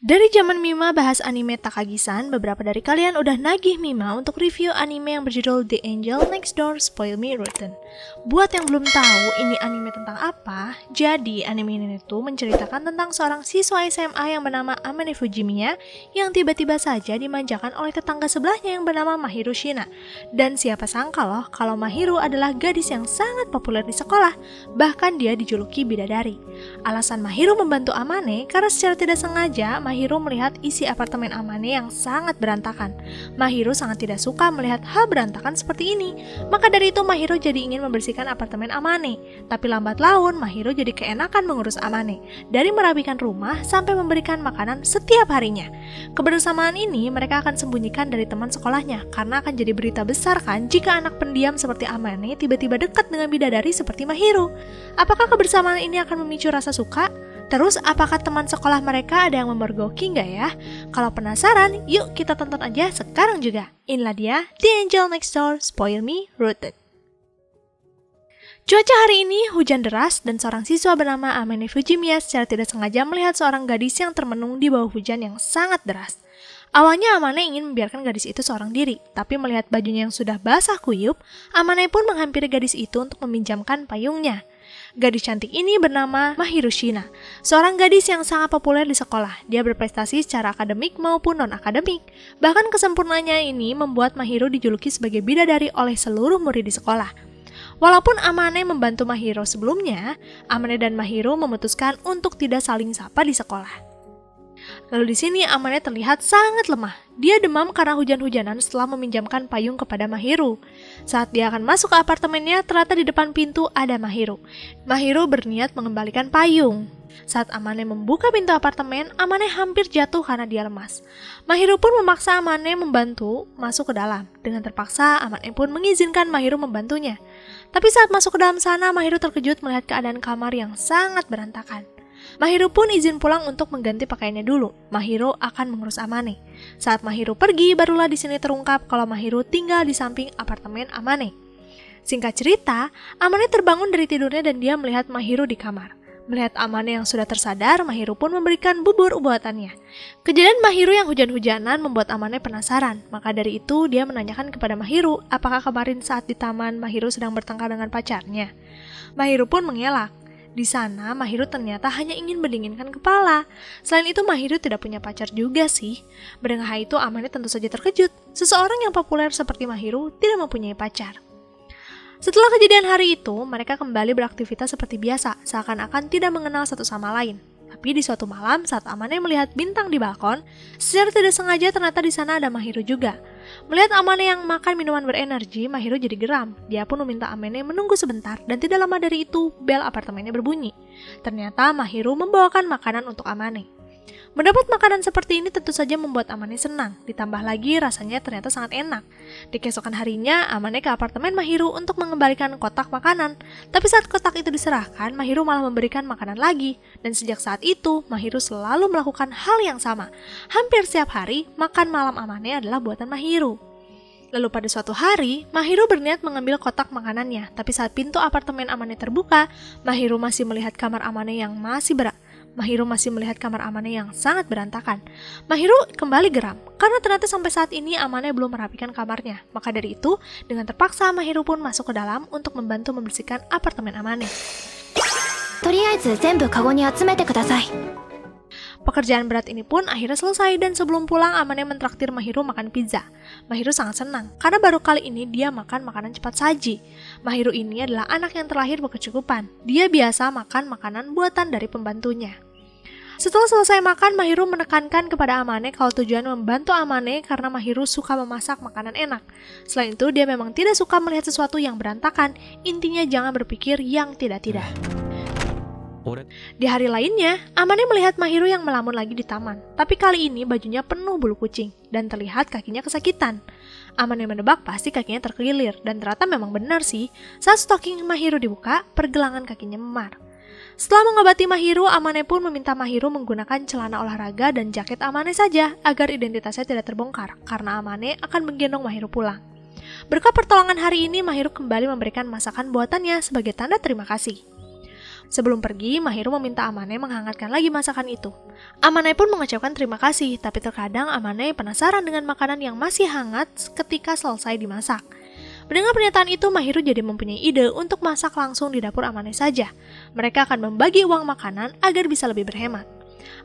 Dari zaman Mima bahas anime Takagi-san, beberapa dari kalian udah nagih Mima untuk review anime yang berjudul The Angel Next Door Spoil Me Rotten. Buat yang belum tahu ini anime tentang apa, jadi anime ini tuh menceritakan tentang seorang siswa SMA yang bernama Amane Fujimiya yang tiba-tiba saja dimanjakan oleh tetangga sebelahnya yang bernama Mahiru Shina. Dan siapa sangka loh kalau Mahiru adalah gadis yang sangat populer di sekolah, bahkan dia dijuluki bidadari. Alasan Mahiru membantu Amane karena secara tidak sengaja Mahiru melihat isi apartemen Amane yang sangat berantakan. Mahiru sangat tidak suka melihat hal berantakan seperti ini. Maka dari itu Mahiru jadi ingin membersihkan apartemen Amane. Tapi lambat laun Mahiru jadi keenakan mengurus Amane. Dari merapikan rumah sampai memberikan makanan setiap harinya. Kebersamaan ini mereka akan sembunyikan dari teman sekolahnya karena akan jadi berita besar kan jika anak pendiam seperti Amane tiba-tiba dekat dengan bidadari seperti Mahiru. Apakah kebersamaan ini akan memicu rasa suka? Terus apakah teman sekolah mereka ada yang memergoki nggak ya? Kalau penasaran, yuk kita tonton aja sekarang juga. Inilah dia The Angel Next Door Spoil Me Rotten. Cuaca hari ini hujan deras dan seorang siswa bernama Amane Fujimiya secara tidak sengaja melihat seorang gadis yang termenung di bawah hujan yang sangat deras. Awalnya Amane ingin membiarkan gadis itu seorang diri, tapi melihat bajunya yang sudah basah kuyup, Amane pun menghampiri gadis itu untuk meminjamkan payungnya. Gadis cantik ini bernama Mahiru Shina, seorang gadis yang sangat populer di sekolah. Dia berprestasi secara akademik maupun non-akademik. Bahkan kesempurnaannya ini membuat Mahiru dijuluki sebagai bidadari oleh seluruh murid di sekolah. Walaupun Amane membantu Mahiru sebelumnya, Amane dan Mahiru memutuskan untuk tidak saling sapa di sekolah. Lalu di sini Amane terlihat sangat lemah. Dia demam karena hujan-hujanan setelah meminjamkan payung kepada Mahiru. Saat dia akan masuk ke apartemennya, ternyata di depan pintu ada Mahiru. Mahiru berniat mengembalikan payung. Saat Amane membuka pintu apartemen, Amane hampir jatuh karena dia lemas. Mahiru pun memaksa Amane membantu masuk ke dalam. Dengan terpaksa, Amane pun mengizinkan Mahiru membantunya. Tapi saat masuk ke dalam sana, Mahiru terkejut melihat keadaan kamar yang sangat berantakan. Mahiru pun izin pulang untuk mengganti pakaiannya dulu. Mahiru akan mengurus Amane. Saat Mahiru pergi, barulah di sini terungkap kalau Mahiru tinggal di samping apartemen Amane. Singkat cerita, Amane terbangun dari tidurnya dan dia melihat Mahiru di kamar. Melihat Amane yang sudah tersadar, Mahiru pun memberikan bubur buatannya. Kejadian Mahiru yang hujan-hujanan membuat Amane penasaran. Maka dari itu, dia menanyakan kepada Mahiru apakah kemarin saat di taman Mahiru sedang bertengkar dengan pacarnya. Mahiru pun mengelak. Di sana, Mahiru ternyata hanya ingin mendinginkan kepala. Selain itu, Mahiru tidak punya pacar juga sih. Mendengar hal itu, Amane tentu saja terkejut. Seseorang yang populer seperti Mahiru tidak mempunyai pacar. Setelah kejadian hari itu, mereka kembali beraktivitas seperti biasa, seakan-akan tidak mengenal satu sama lain. Tapi di suatu malam, saat Amane melihat bintang di balkon, secara tidak sengaja ternyata di sana ada Mahiru juga. Melihat Amane yang makan minuman berenergi, Mahiru jadi geram. Dia pun meminta Amane menunggu sebentar dan tidak lama dari itu, bel apartemennya berbunyi. Ternyata Mahiru membawakan makanan untuk Amane. Mendapat makanan seperti ini tentu saja membuat Amane senang, ditambah lagi rasanya ternyata sangat enak. Di keesokan harinya, Amane ke apartemen Mahiru untuk mengembalikan kotak makanan. Tapi saat kotak itu diserahkan, Mahiru malah memberikan makanan lagi. Dan sejak saat itu, Mahiru selalu melakukan hal yang sama. Hampir setiap hari, makan malam Amane adalah buatan Mahiru. Lalu pada suatu hari, Mahiru berniat mengambil kotak makanannya. Tapi saat pintu apartemen Amane terbuka, Mahiru masih melihat kamar Amane yang sangat berantakan. Mahiru kembali geram, karena ternyata sampai saat ini Amane belum merapikan kamarnya. Maka dari itu, dengan terpaksa Mahiru pun masuk ke dalam untuk membantu membersihkan apartemen Amane. Pekerjaan berat ini pun akhirnya selesai dan sebelum pulang Amane mentraktir Mahiru makan pizza. Mahiru sangat senang, karena baru kali ini dia makan makanan cepat saji. Mahiru ini adalah anak yang terlahir berkecukupan. Dia biasa makan makanan buatan dari pembantunya. Setelah selesai makan, Mahiru menekankan kepada Amane kalau tujuan membantu Amane karena Mahiru suka memasak makanan enak. Selain itu, dia memang tidak suka melihat sesuatu yang berantakan. Intinya jangan berpikir yang tidak-tidak. Di hari lainnya, Amane melihat Mahiru yang melamun lagi di taman. Tapi kali ini bajunya penuh bulu kucing dan terlihat kakinya kesakitan. Amane menebak pasti kakinya terkelilir dan ternyata memang benar sih. Saat stocking Mahiru dibuka, pergelangan kakinya memar. Setelah mengobati Mahiru, Amane pun meminta Mahiru menggunakan celana olahraga dan jaket Amane saja agar identitasnya tidak terbongkar karena Amane akan menggendong Mahiru pulang. Berkat pertolongan hari ini, Mahiru kembali memberikan masakan buatannya sebagai tanda terima kasih. Sebelum pergi, Mahiru meminta Amane menghangatkan lagi masakan itu. Amane pun mengucapkan terima kasih, tapi terkadang Amane penasaran dengan makanan yang masih hangat ketika selesai dimasak. Mendengar pernyataan itu, Mahiru jadi mempunyai ide untuk masak langsung di dapur Amane saja. Mereka akan membagi uang makanan agar bisa lebih berhemat.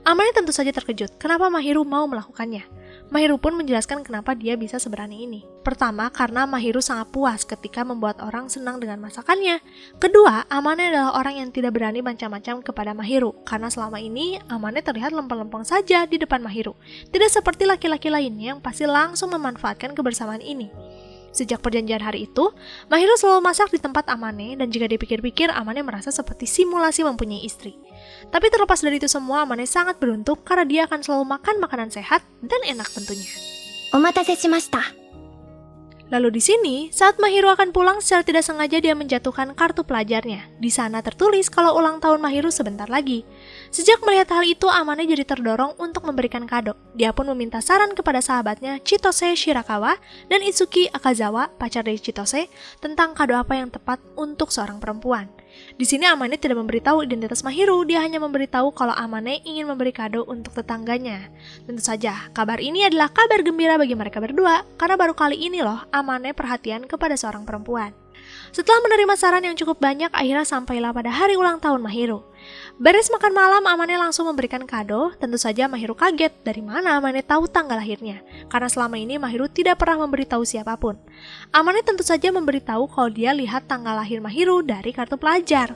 Amane tentu saja terkejut kenapa Mahiru mau melakukannya. Mahiru pun menjelaskan kenapa dia bisa seberani ini. Pertama, karena Mahiru sangat puas ketika membuat orang senang dengan masakannya. Kedua, Amane adalah orang yang tidak berani macam-macam kepada Mahiru, karena selama ini Amane terlihat lempeng-lempeng saja di depan Mahiru. Tidak seperti laki-laki lainnya yang pasti langsung memanfaatkan kebersamaan ini. Sejak perjanjian hari itu, Mahiru selalu masak di tempat Amane, dan jika dipikir-pikir, Amane merasa seperti simulasi mempunyai istri. Tapi terlepas dari itu semua, Amane sangat beruntung karena dia akan selalu makan makanan sehat dan enak tentunya. Omatase shimashita. Lalu di sini, saat Mahiru akan pulang, secara tidak sengaja dia menjatuhkan kartu pelajarnya. Di sana tertulis kalau ulang tahun Mahiru sebentar lagi. Sejak melihat hal itu, Amane jadi terdorong untuk memberikan kado. Dia pun meminta saran kepada sahabatnya Chitose Shirakawa dan Itsuki Akazawa, pacar dari Chitose, tentang kado apa yang tepat untuk seorang perempuan. Di sini Amane tidak memberitahu identitas Mahiru, dia hanya memberitahu kalau Amane ingin memberi kado untuk tetangganya. Tentu saja, kabar ini adalah kabar gembira bagi mereka berdua, karena baru kali ini loh Amane perhatian kepada seorang perempuan. Setelah menerima saran yang cukup banyak, akhirnya sampailah pada hari ulang tahun Mahiru. Beres makan malam, Amane langsung memberikan kado. Tentu saja Mahiru kaget dari mana Amane tahu tanggal lahirnya, karena selama ini Mahiru tidak pernah memberitahu siapapun. Amane tentu saja memberitahu kalau dia lihat tanggal lahir Mahiru dari kartu pelajar.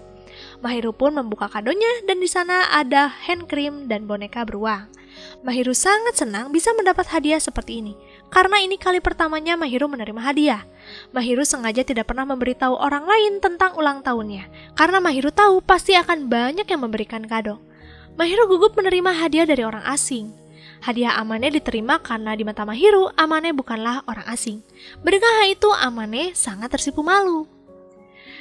Mahiru pun membuka kadonya dan di sana ada hand cream dan boneka beruang. Mahiru sangat senang bisa mendapat hadiah seperti ini, karena ini kali pertamanya Mahiru menerima hadiah. Mahiru sengaja tidak pernah memberitahu orang lain tentang ulang tahunnya, karena Mahiru tahu pasti akan banyak yang memberikan kado. Mahiru gugup menerima hadiah dari orang asing. Hadiah Amane diterima karena di mata Mahiru, Amane bukanlah orang asing. Mendengar hal itu, Amane sangat tersipu malu.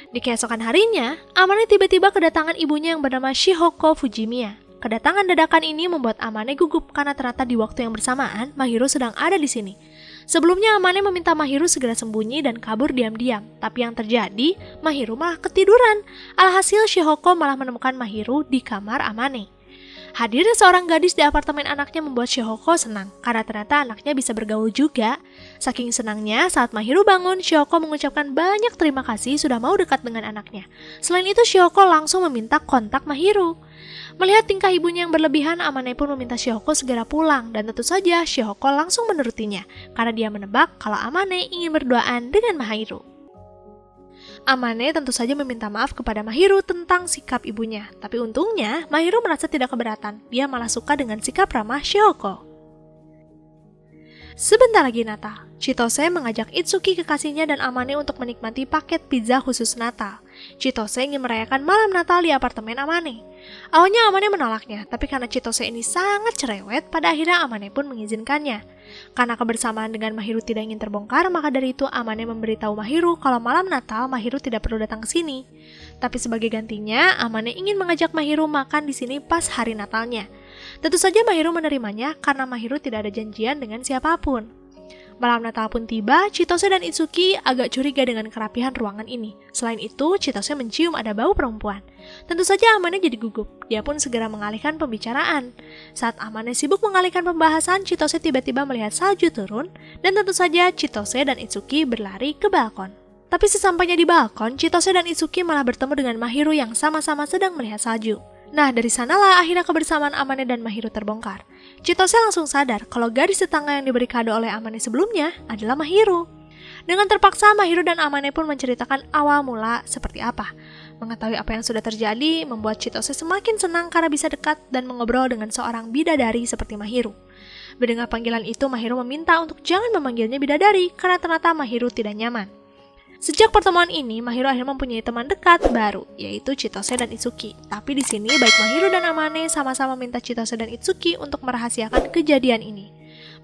Di keesokan harinya, Amane tiba-tiba kedatangan ibunya yang bernama Shihoko Fujimiya. Kedatangan dadakan ini membuat Amane gugup karena ternyata di waktu yang bersamaan Mahiru sedang ada di sini. Sebelumnya Amane meminta Mahiru segera sembunyi dan kabur diam-diam, tapi yang terjadi Mahiru malah ketiduran. Alhasil Shihoko malah menemukan Mahiru di kamar Amane. Hadirnya seorang gadis di apartemen anaknya membuat Shihoko senang, karena ternyata anaknya bisa bergaul juga. Saking senangnya, saat Mahiru bangun, Shihoko mengucapkan banyak terima kasih sudah mau dekat dengan anaknya. Selain itu, Shihoko langsung meminta kontak Mahiru. Melihat tingkah ibunya yang berlebihan, Amane pun meminta Shihoko segera pulang, dan tentu saja Shihoko langsung menurutinya, karena dia menebak kalau Amane ingin berduaan dengan Mahiru. Amane tentu saja meminta maaf kepada Mahiru tentang sikap ibunya, tapi untungnya Mahiru merasa tidak keberatan, dia malah suka dengan sikap ramah Shihoko. Sebentar lagi Natal, Chitose mengajak Itsuki kekasihnya dan Amane untuk menikmati paket pizza khusus Natal. Chitose ingin merayakan malam Natal di apartemen Amane. Awalnya Amane menolaknya, tapi karena Chitose ini sangat cerewet, pada akhirnya Amane pun mengizinkannya. Karena kebersamaan dengan Mahiru tidak ingin terbongkar, maka dari itu Amane memberitahu Mahiru kalau malam Natal Mahiru tidak perlu datang ke sini. Tapi sebagai gantinya, Amane ingin mengajak Mahiru makan di sini pas hari Natalnya. Tentu saja Mahiru menerimanya karena Mahiru tidak ada janjian dengan siapapun. Malam Natal pun tiba, Chitose dan Itsuki agak curiga dengan kerapihan ruangan ini. Selain itu, Chitose mencium ada bau perempuan. Tentu saja Amane jadi gugup. Dia pun segera mengalihkan pembicaraan. Saat Amane sibuk mengalihkan pembahasan, Chitose tiba-tiba melihat salju turun, dan tentu saja Chitose dan Itsuki berlari ke balkon. Tapi sesampainya di balkon, Chitose dan Itsuki malah bertemu dengan Mahiru yang sama-sama sedang melihat salju. Nah, dari sanalah akhirnya kebersamaan Amane dan Mahiru terbongkar. Chitose langsung sadar kalau gadis tetangga yang diberi kado oleh Amane sebelumnya adalah Mahiru. Dengan terpaksa, Mahiru dan Amane pun menceritakan awal mula seperti apa. Mengetahui apa yang sudah terjadi membuat Chitose semakin senang karena bisa dekat dan mengobrol dengan seorang bidadari seperti Mahiru. Mendengar panggilan itu, Mahiru meminta untuk jangan memanggilnya bidadari karena ternyata Mahiru tidak nyaman. Sejak pertemuan ini, Mahiru akhirnya mempunyai teman dekat baru, yaitu Chitose dan Itsuki. Tapi di sini, baik Mahiru dan Amane sama-sama minta Chitose dan Itsuki untuk merahasiakan kejadian ini.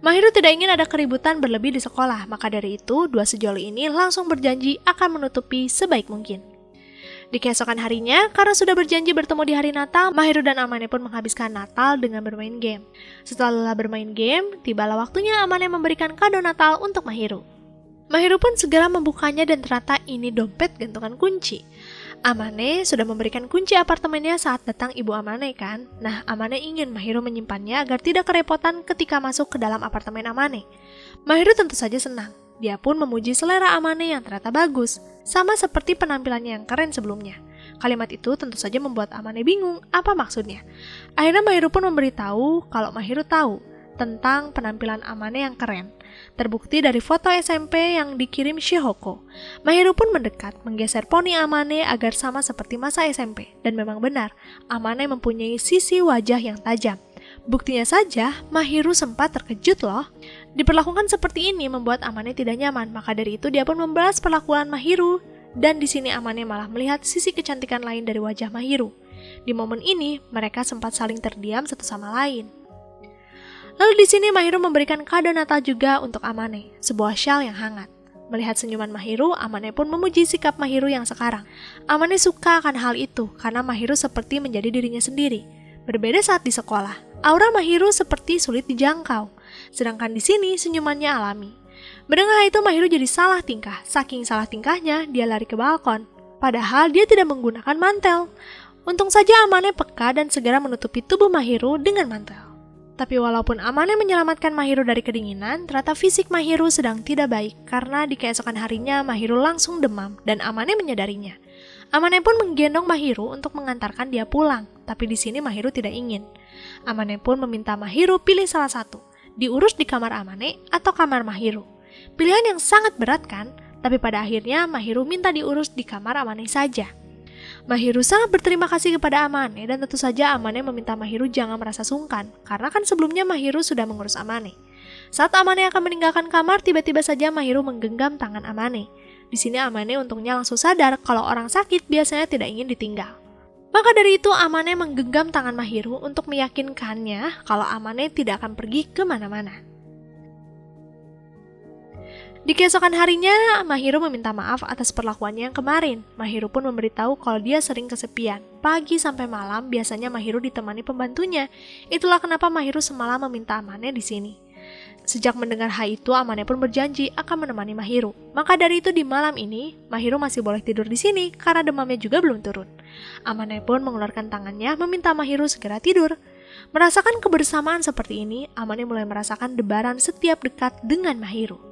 Mahiru tidak ingin ada keributan berlebih di sekolah, maka dari itu, dua sejoli ini langsung berjanji akan menutupi sebaik mungkin. Di keesokan harinya, karena sudah berjanji bertemu di hari Natal, Mahiru dan Amane pun menghabiskan Natal dengan bermain game. Setelah lelah bermain game, tibalah waktunya Amane memberikan kado Natal untuk Mahiru. Mahiru pun segera membukanya dan ternyata ini dompet gantungan kunci. Amane sudah memberikan kunci apartemennya saat datang ibu Amane kan? Nah, Amane ingin Mahiru menyimpannya agar tidak kerepotan ketika masuk ke dalam apartemen Amane. Mahiru tentu saja senang. Dia pun memuji selera Amane yang ternyata bagus, sama seperti penampilannya yang keren sebelumnya. Kalimat itu tentu saja membuat Amane bingung apa maksudnya. Akhirnya Mahiru pun memberitahu kalau Mahiru tahu tentang penampilan Amane yang keren. Terbukti dari foto SMP yang dikirim Shihoko. Mahiru pun mendekat, menggeser poni Amane agar sama seperti masa SMP. Dan memang benar, Amane mempunyai sisi wajah yang tajam. Buktinya saja, Mahiru sempat terkejut loh. Diperlakukan seperti ini membuat Amane tidak nyaman, maka dari itu dia pun membalas perlakuan Mahiru. Dan di sini Amane malah melihat sisi kecantikan lain dari wajah Mahiru. Di momen ini, mereka sempat saling terdiam satu sama lain. Lalu di sini Mahiru memberikan kado Natal juga untuk Amane, sebuah shawl yang hangat. Melihat senyuman Mahiru, Amane pun memuji sikap Mahiru yang sekarang. Amane suka akan hal itu karena Mahiru seperti menjadi dirinya sendiri. Berbeda saat di sekolah, aura Mahiru seperti sulit dijangkau. Sedangkan di sini senyumannya alami. Mendengar itu Mahiru jadi salah tingkah. Saking salah tingkahnya, dia lari ke balkon. Padahal dia tidak menggunakan mantel. Untung saja Amane peka dan segera menutupi tubuh Mahiru dengan mantel. Tapi walaupun Amane menyelamatkan Mahiru dari kedinginan, ternyata fisik Mahiru sedang tidak baik karena di keesokan harinya Mahiru langsung demam dan Amane menyadarinya. Amane pun menggendong Mahiru untuk mengantarkan dia pulang, tapi di sini Mahiru tidak ingin. Amane pun meminta Mahiru pilih salah satu, diurus di kamar Amane atau kamar Mahiru. Pilihan yang sangat berat kan? Tapi pada akhirnya Mahiru minta diurus di kamar Amane saja. Mahiru sangat berterima kasih kepada Amane dan tentu saja Amane meminta Mahiru jangan merasa sungkan karena kan sebelumnya Mahiru sudah mengurus Amane. Saat Amane akan meninggalkan kamar, tiba-tiba saja Mahiru menggenggam tangan Amane. Di sini Amane untungnya langsung sadar kalau orang sakit biasanya tidak ingin ditinggal. Maka dari itu Amane menggenggam tangan Mahiru untuk meyakinkannya kalau Amane tidak akan pergi kemana-mana. Di keesokan harinya, Mahiru meminta maaf atas perlakuannya yang kemarin. Mahiru pun memberitahu kalau dia sering kesepian. Pagi sampai malam, biasanya Mahiru ditemani pembantunya. Itulah kenapa Mahiru semalam meminta Amane di sini. Sejak mendengar hal itu, Amane pun berjanji akan menemani Mahiru. Maka dari itu di malam ini, Mahiru masih boleh tidur di sini karena demamnya juga belum turun. Amane pun mengeluarkan tangannya meminta Mahiru segera tidur. Merasakan kebersamaan seperti ini, Amane mulai merasakan debaran setiap dekat dengan Mahiru.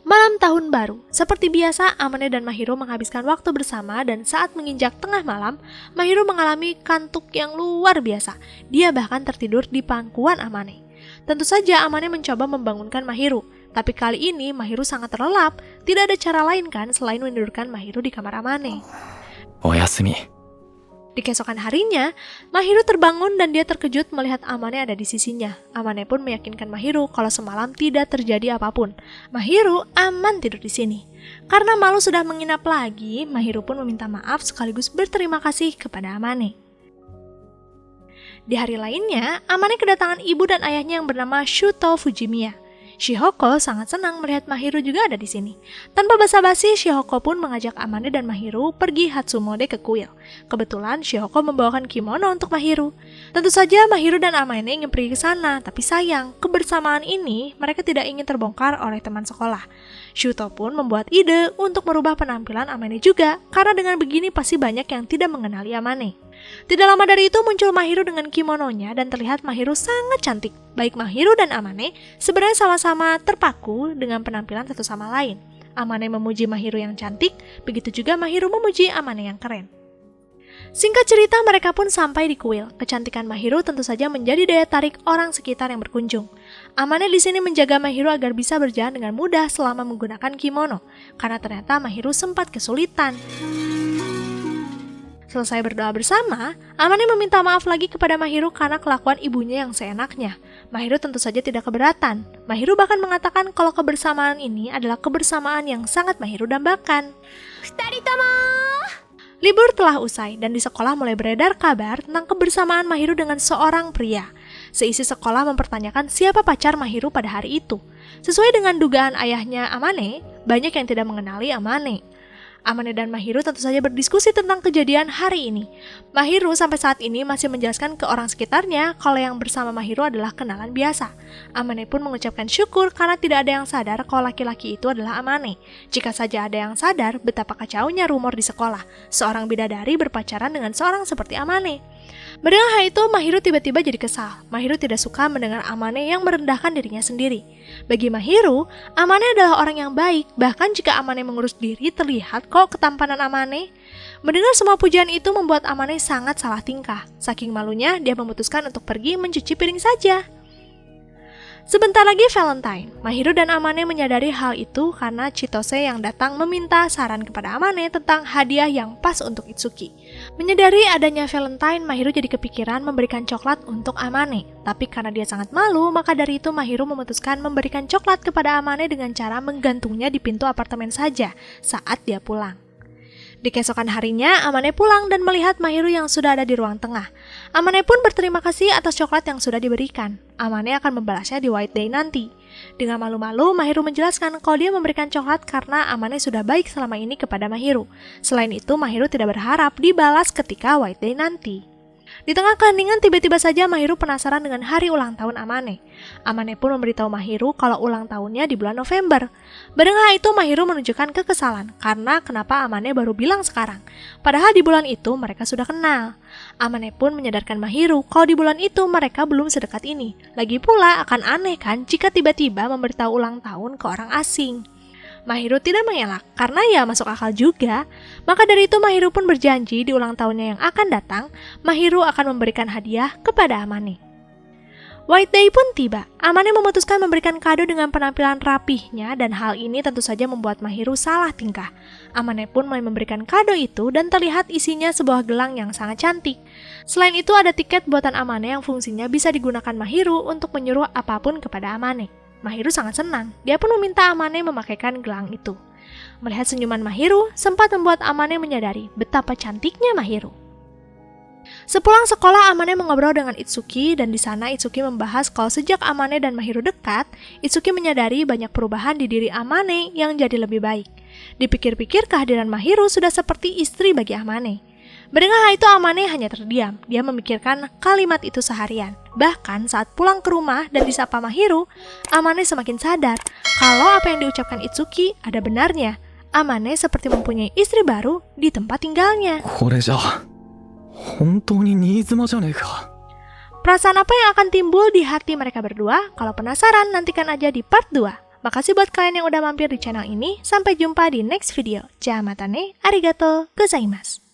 Malam tahun baru, seperti biasa Amane dan Mahiru menghabiskan waktu bersama dan saat menginjak tengah malam, Mahiru mengalami kantuk yang luar biasa. Dia bahkan tertidur di pangkuan Amane. Tentu saja Amane mencoba membangunkan Mahiru, tapi kali ini Mahiru sangat terlelap. Tidak ada cara lain kan selain menidurkan Mahiru di kamar Amane. Oyasumi. Di keesokan harinya, Mahiru terbangun dan dia terkejut melihat Amane ada di sisinya. Amane pun meyakinkan Mahiru kalau semalam tidak terjadi apapun. Mahiru aman tidur di sini. Karena malu sudah menginap lagi, Mahiru pun meminta maaf sekaligus berterima kasih kepada Amane. Di hari lainnya, Amane kedatangan ibu dan ayahnya yang bernama Shuto Fujimiya. Shihoko sangat senang melihat Mahiru juga ada di sini. Tanpa basa-basi, Shihoko pun mengajak Amane dan Mahiru pergi Hatsumode ke kuil. Kebetulan Shihoko membawakan kimono untuk Mahiru. Tentu saja Mahiru dan Amane ingin pergi ke sana, tapi sayang, kebersamaan ini mereka tidak ingin terbongkar oleh teman sekolah. Shuto pun membuat ide untuk merubah penampilan Amane juga, karena dengan begini pasti banyak yang tidak mengenali Amane. Tidak lama dari itu muncul Mahiru dengan kimononya dan terlihat Mahiru sangat cantik. Baik Mahiru dan Amane sebenarnya sama-sama terpaku dengan penampilan satu sama lain. Amane memuji Mahiru yang cantik, begitu juga Mahiru memuji Amane yang keren. Singkat cerita, mereka pun sampai di kuil. Kecantikan Mahiru tentu saja menjadi daya tarik orang sekitar yang berkunjung. Amane di sini menjaga Mahiru agar bisa berjalan dengan mudah selama menggunakan kimono, karena ternyata Mahiru sempat kesulitan. Selesai berdoa bersama, Amane meminta maaf lagi kepada Mahiru karena kelakuan ibunya yang seenaknya. Mahiru tentu saja tidak keberatan. Mahiru bahkan mengatakan kalau kebersamaan ini adalah kebersamaan yang sangat Mahiru dambakan. Libur telah usai dan di sekolah mulai beredar kabar tentang kebersamaan Mahiru dengan seorang pria. Seisi sekolah mempertanyakan siapa pacar Mahiru pada hari itu. Sesuai dengan dugaan ayahnya Amane, banyak yang tidak mengenali Amane. Amane dan Mahiru tentu saja berdiskusi tentang kejadian hari ini. Mahiru sampai saat ini masih menjelaskan ke orang sekitarnya kalau yang bersama Mahiru adalah kenalan biasa. Amane pun mengucapkan syukur karena tidak ada yang sadar kalau laki-laki itu adalah Amane. Jika saja ada yang sadar betapa kacaunya rumor di sekolah, seorang bidadari berpacaran dengan seorang seperti Amane. Mendengar hal itu, Mahiru tiba-tiba jadi kesal. Mahiru tidak suka mendengar Amane yang merendahkan dirinya sendiri. Bagi Mahiru, Amane adalah orang yang baik, bahkan jika Amane mengurus diri terlihat kok ketampanan Amane. Mendengar semua pujian itu membuat Amane sangat salah tingkah. Saking malunya, dia memutuskan untuk pergi mencuci piring saja. Sebentar lagi Valentine. Mahiru dan Amane menyadari hal itu karena Chitose yang datang meminta saran kepada Amane tentang hadiah yang pas untuk Itsuki. Menyadari adanya Valentine, Mahiru jadi kepikiran memberikan coklat untuk Amane. Tapi karena dia sangat malu, maka dari itu Mahiru memutuskan memberikan coklat kepada Amane dengan cara menggantungnya di pintu apartemen saja saat dia pulang. Di keesokan harinya, Amane pulang dan melihat Mahiru yang sudah ada di ruang tengah. Amane pun berterima kasih atas coklat yang sudah diberikan. Amane akan membalasnya di White Day nanti. Dengan malu-malu, Mahiru menjelaskan kalau dia memberikan coklat karena Amane sudah baik selama ini kepada Mahiru. Selain itu, Mahiru tidak berharap dibalas ketika White Day nanti. Di tengah keheningan, tiba-tiba saja Mahiru penasaran dengan hari ulang tahun Amane. Amane pun memberitahu Mahiru kalau ulang tahunnya di bulan November. Mendengar itu, Mahiru menunjukkan kekesalan karena kenapa Amane baru bilang sekarang. Padahal di bulan itu mereka sudah kenal. Amane pun menyadarkan Mahiru kalau di bulan itu mereka belum sedekat ini. Lagi pula akan aneh kan jika tiba-tiba memberitahu ulang tahun ke orang asing. Mahiru tidak mengelak karena ya masuk akal juga. Maka dari itu Mahiru pun berjanji di ulang tahunnya yang akan datang, Mahiru akan memberikan hadiah kepada Amane. White Day pun tiba. Amane memutuskan memberikan kado dengan penampilan rapihnya dan hal ini tentu saja membuat Mahiru salah tingkah. Amane pun mulai memberikan kado itu dan terlihat isinya sebuah gelang yang sangat cantik. Selain itu ada tiket buatan Amane yang fungsinya bisa digunakan Mahiru untuk menyuruh apapun kepada Amane. Mahiru sangat senang, dia pun meminta Amane memakaikan gelang itu. Melihat senyuman Mahiru, sempat membuat Amane menyadari betapa cantiknya Mahiru. Sepulang sekolah, Amane mengobrol dengan Itsuki dan di sana Itsuki membahas kalau sejak Amane dan Mahiru dekat, Itsuki menyadari banyak perubahan di diri Amane yang jadi lebih baik. Dipikir-pikir kehadiran Mahiru sudah seperti istri bagi Amane. Mendengar hal itu Amane hanya terdiam, dia memikirkan kalimat itu seharian. Bahkan saat pulang ke rumah dan disapa Mahiru, Amane semakin sadar kalau apa yang diucapkan Itsuki ada benarnya. Amane seperti mempunyai istri baru di tempat tinggalnya. Perasaan apa yang akan timbul di hati mereka berdua? Kalau penasaran, nantikan aja di part 2. Makasih buat kalian yang udah mampir di channel ini. Sampai jumpa di next video. Jamatane, arigato gozaimasu.